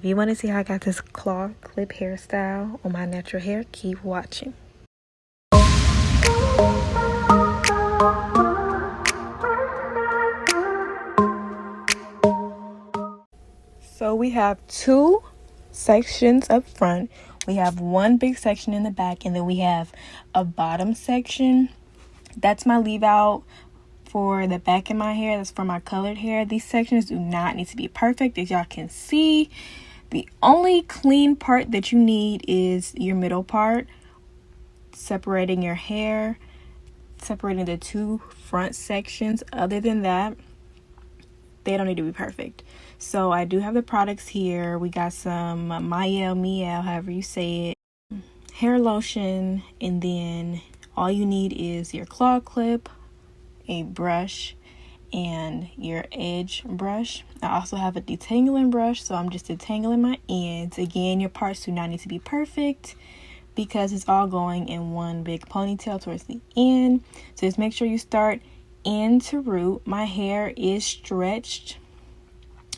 If you want to see how I got this claw clip hairstyle on my natural hair, keep watching. So we have two sections up front. We have one big section in the back, and then we have a bottom section. That's my leave out for the back of my hair. That's for my colored hair. These sections do not need to be perfect, as y'all can see. The only clean part that you need is your middle part, separating your hair, separating the two front sections. Other than that, they don't need to be perfect. So I do have the products here. We got some Mielle, however you say it, hair lotion, and then all you need is your claw clip, a brush, and your edge brush. I also have a detangling brush, so I'm just detangling my ends. Again, your parts do not need to be perfect because it's all going in one big ponytail towards the end. So just make sure you start end to root. My hair is stretched,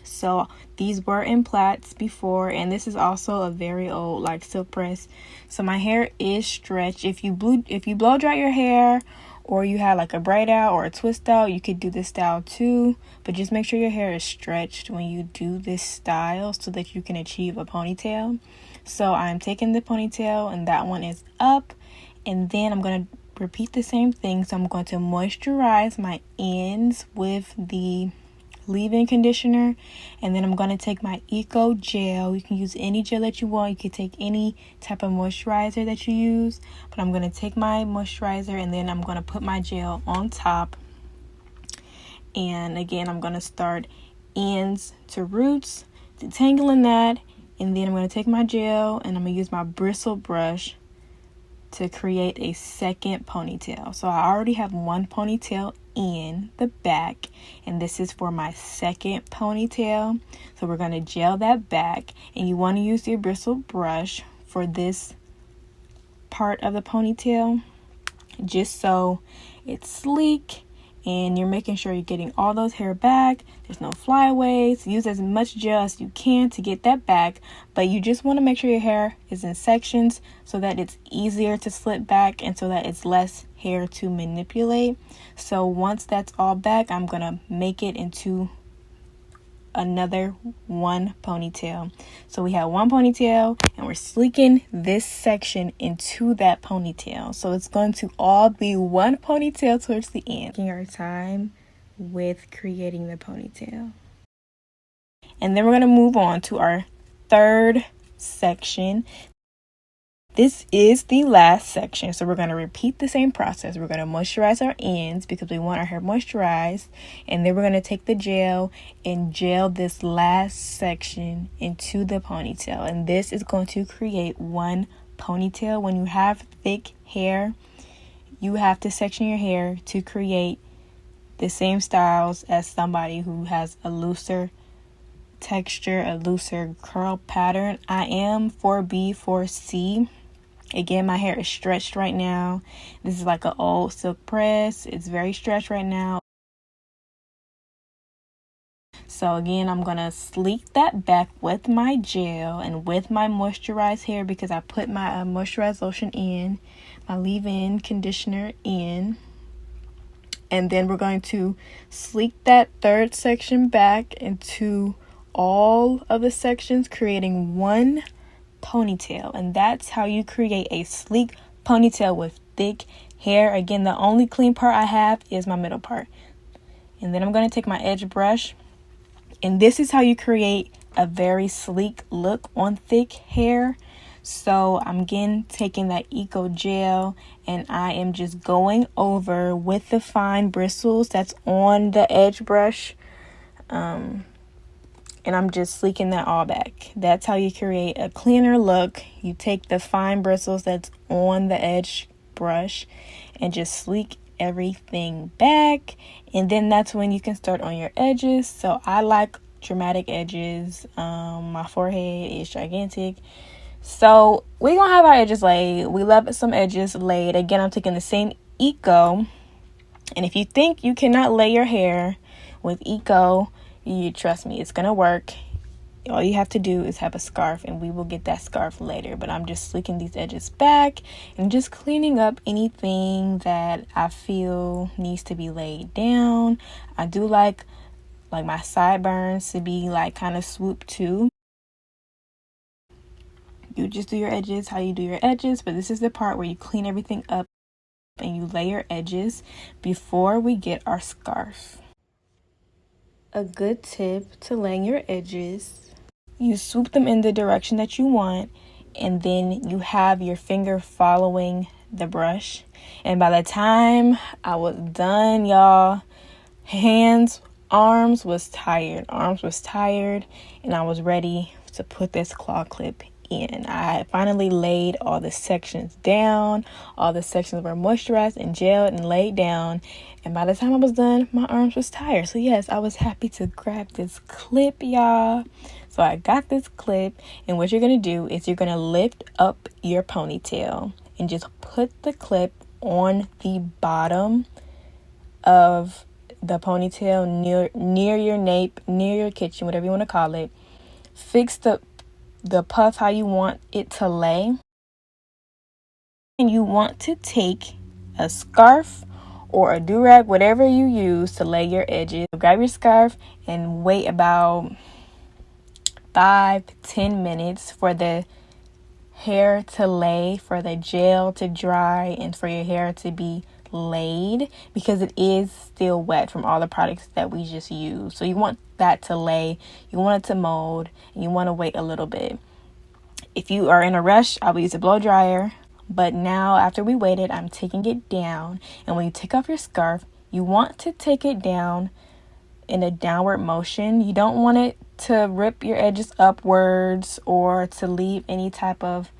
so these were in plaits before, and this is also a very old like silk press, so my hair is stretched. If you blow dry your hair, or you have like a braid out or a twist out, you could do this style too, but just make sure your hair is stretched when you do this style so that you can achieve a ponytail. So I'm taking the ponytail, and that one is up, and then I'm going to repeat the same thing. So I'm going to moisturize my ends with the leave-in conditioner, and then I'm going to take my Eco gel. You can use any gel that you want. You can take any type of moisturizer that you use, but I'm going to take my moisturizer, and then I'm going to put my gel on top. And again, I'm going to start ends to roots, detangling that, and then I'm going to take my gel, and I'm going to use my Bristle brush to create a second ponytail. So I already have one ponytail in the back, and this is for my second ponytail. So we're going to gel that back, and you want to use your Bristle brush for this part of the ponytail, just so it's sleek and you're making sure you're getting all those hair back. There's no flyaways. Use as much gel as you can to get that back, but you just want to make sure your hair is in sections so that it's easier to slip back and so that it's less hair to manipulate. So once that's all back, I'm gonna make it into another one ponytail. So we have one ponytail, and we're sleeking this section into that ponytail. So it's going to all be one ponytail towards the end. Taking our time with creating the ponytail. And then we're going to move on to our third section. This is the last section, so we're going to repeat the same process. We're going to moisturize our ends because we want our hair moisturized, and then we're going to take the gel and gel this last section into the ponytail, and this is going to create one ponytail. When you have thick hair, you have to section your hair to create the same styles as somebody who has a looser texture, a looser curl pattern. I am 4B, 4C. Again, my hair is stretched right now. This is like an old silk press. It's very stretched right now. So again, I'm going to sleek that back with my gel and with my moisturized hair because I put my moisturized lotion in, my leave-in conditioner in. And then we're going to sleek that third section back into all of the sections, creating one ponytail. And that's how you create a sleek ponytail with thick hair. Again, the only clean part I have is my middle part. And then I'm going to take my edge brush, and this is how you create a very sleek look on thick hair. So I'm again taking that Eco gel, and I am just going over with the fine bristles that's on the edge brush, and I'm just sleeking that all back. That's how you create a cleaner look. You take the fine bristles that's on the edge brush and just sleek everything back, and then that's when you can start on your edges. So I like dramatic edges. My forehead is gigantic, so we're gonna have our edges laid. We love some edges laid. Again, I'm taking the same Eco, and if you think you cannot lay your hair with Eco, you trust me, it's gonna work. all you have to do is have a scarf, and we will get that scarf later. But I'm just slicking these edges back and just cleaning up anything that I feel needs to be laid down. I do like my sideburns to be like kind of swooped too. You just do your edges how you do your edges, but this is the part where you clean everything up and you lay your edges before we get our scarf. A good tip to laying your edges: you swoop them in the direction that you want, and then you have your finger following the brush. And by the time I was done, y'all, arms was tired, and I was ready to put this claw clip in. I finally laid all the sections down. All the sections were moisturized and gelled and laid down. And by the time I was done, my arms was tired. So yes, I was happy to grab this clip, y'all. So I got this clip, and what you're going to do is you're going to lift up your ponytail and just put the clip on the bottom of the ponytail near your nape, near your kitchen, whatever you want to call it. Fix the puff how you want it to lay. And you want to take a scarf or a do-rag, whatever you use to lay your edges. Grab your scarf and wait about 5-10 minutes for the hair to lay, for the gel to dry, and for your hair to be laid, because it is still wet from all the products that we just used. So you want that to lay, you want it to mold, and you want to wait a little bit. If you are in a rush, I will use a blow dryer. But now, after we waited, I'm taking it down. And when you take off your scarf, you want to take it down in a downward motion. You don't want it to rip your edges upwards or to leave any type of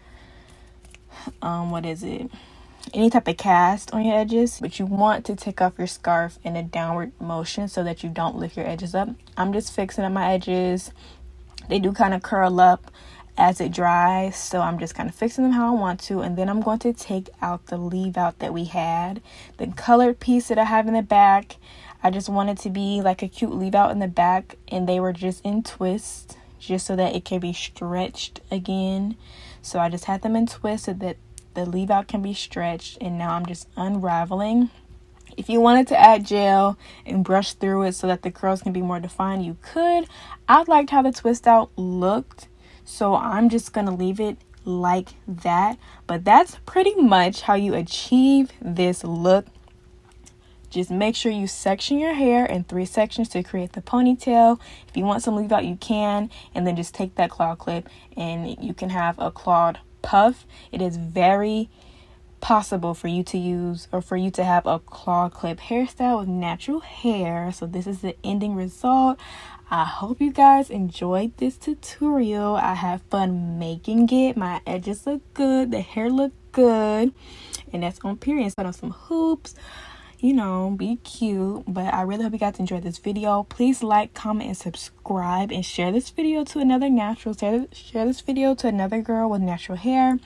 any type of cast on your edges. But you want to take off your scarf in a downward motion so that you don't lift your edges up. I'm just fixing up my edges. They do kind of curl up as it dries, so I'm just kind of fixing them how I want to. And then I'm going to take out the leave out that we had, the colored piece that I have in the back. I just wanted to be like a cute leave out in the back, and they were just in twists just so that it can be stretched again. So I just had them in twists so that the leave out can be stretched, and now I'm just unraveling. If you wanted to add gel and brush through it so that the curls can be more defined, you could. I liked how the twist out looked, so I'm just going to leave it like that. But that's pretty much how you achieve this look. Just make sure you section your hair in 3 sections to create the ponytail. If you want some leave out, you can. And then just take that claw clip and you can have a clawed puff. It is very possible for you to use or for you to have a claw clip hairstyle with natural hair. So this is the ending result. I hope you guys enjoyed this tutorial. I have fun making it. My edges look good, the hair look good, and that's on period. Put on some hoops, you know, be cute. But I really hope you guys enjoyed this video. Please like, comment, and subscribe, and share this video to another share this video to another girl with natural hair,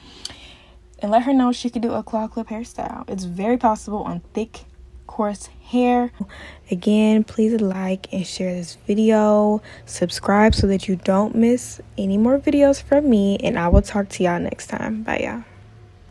and let her know she could do a claw clip hairstyle. It's very possible on thick, coarse hair. Again, please like and share this video. Subscribe so that you don't miss any more videos from me, and I will talk to y'all next time. Bye, y'all.